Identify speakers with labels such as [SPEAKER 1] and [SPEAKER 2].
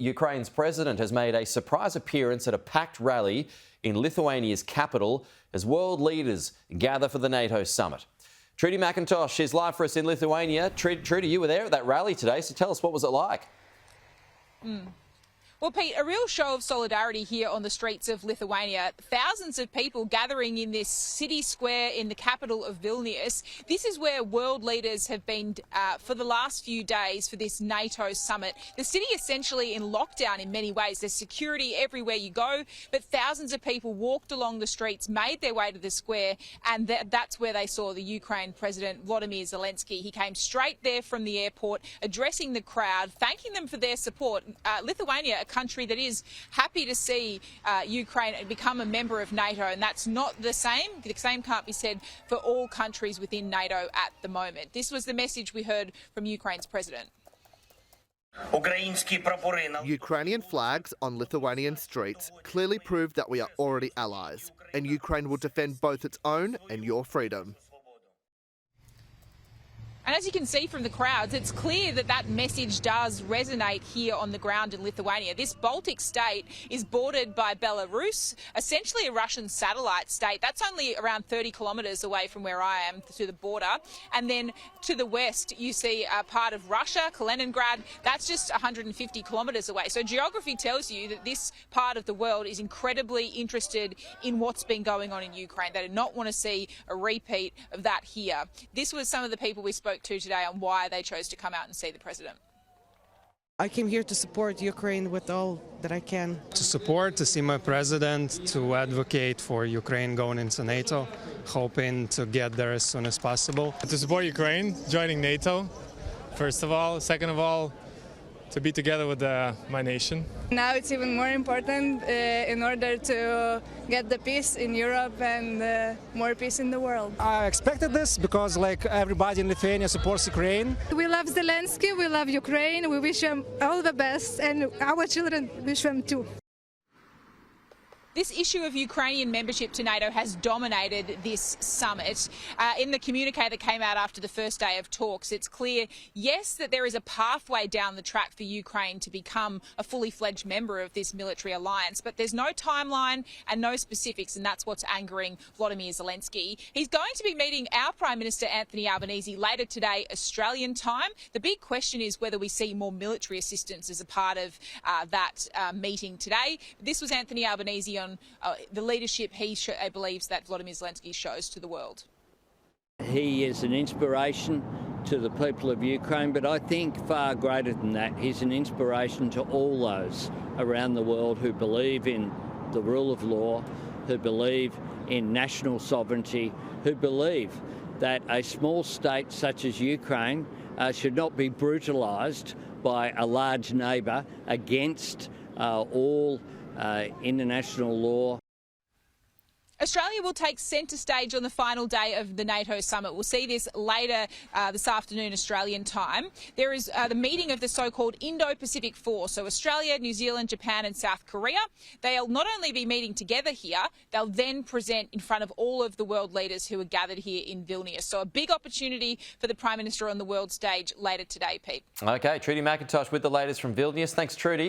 [SPEAKER 1] Ukraine's president has made a surprise appearance at a packed rally in Lithuania's capital as world leaders gather for the NATO Summit. Trudy McIntosh is live for us in Lithuania. Trudy, you were there at that rally today, so tell us, what was it like?
[SPEAKER 2] Well, Pete, a real show of solidarity here on the streets of Lithuania. Thousands of people gathering in this city square in the capital of Vilnius. This is where world leaders have been for the last few days for this NATO summit. The city essentially in lockdown in many ways. There's security everywhere you go, but thousands of people walked along the streets, made their way to the square, and that's where they saw the Ukraine President Volodymyr Zelensky. He came straight there from the airport, addressing the crowd, thanking them for their support. Lithuania, a country that is happy to see Ukraine become a member of NATO, and that's not the same. The same can't be said for all countries within NATO at the moment. This was the message we heard from Ukraine's president.
[SPEAKER 3] Ukrainian flags on Lithuanian streets clearly prove that we are already allies, and Ukraine will defend both its own and your freedom.
[SPEAKER 2] And as you can see from the crowds, it's clear that that message does resonate here on the ground in Lithuania. This Baltic state is bordered by Belarus, essentially a Russian satellite state. That's only around 30 kilometres away from where I am to the border. And then to the west, you see a part of Russia, Kaliningrad. That's just 150 kilometres away. So geography tells you that this part of the world is incredibly interested in what's been going on in Ukraine. They do not want to see a repeat of that here. This was some of the people we spoke to today on why they chose to come out and see the president.
[SPEAKER 4] I came here to support Ukraine with all that I can.
[SPEAKER 5] To support, to see my president, to advocate for Ukraine going into NATO, hoping to get there as soon as possible.
[SPEAKER 6] To support Ukraine joining NATO, first of all. Second of all, to be together with my nation.
[SPEAKER 7] Now it's even more important in order to get the peace in Europe and more peace in the world.
[SPEAKER 8] I expected this because like everybody in Lithuania supports Ukraine.
[SPEAKER 7] We love Zelensky, we love Ukraine, we wish him all the best, and our children wish them too.
[SPEAKER 2] This issue of Ukrainian membership to NATO has dominated this summit. In the communique that came out after the first day of talks, it's clear, yes, that there is a pathway down the track for Ukraine to become a fully fledged member of this military alliance, but there's no timeline and no specifics, and that's what's angering Volodymyr Zelensky. He's going to be meeting our Prime Minister Anthony Albanese later today, Australian time. The big question is whether we see more military assistance as a part of that meeting today. This was Anthony Albanese on the leadership he believes that Volodymyr Zelensky shows to the world.
[SPEAKER 9] He is an inspiration to the people of Ukraine, but I think far greater than that, he's an inspiration to all those around the world who believe in the rule of law, who believe in national sovereignty, who believe that a small state such as Ukraine should not be brutalised by a large neighbour against all international law.
[SPEAKER 2] Australia will take centre stage on the final day of the NATO summit. We'll see this later this afternoon Australian time. There is the meeting of the so-called Indo-Pacific Four, so Australia, New Zealand, Japan and South Korea. They'll not only be meeting together here, they'll then present in front of all of the world leaders who are gathered here in Vilnius. So a big opportunity for the Prime Minister on the world stage later today, Pete.
[SPEAKER 1] OK, Trudy McIntosh with the latest from Vilnius. Thanks, Trudy.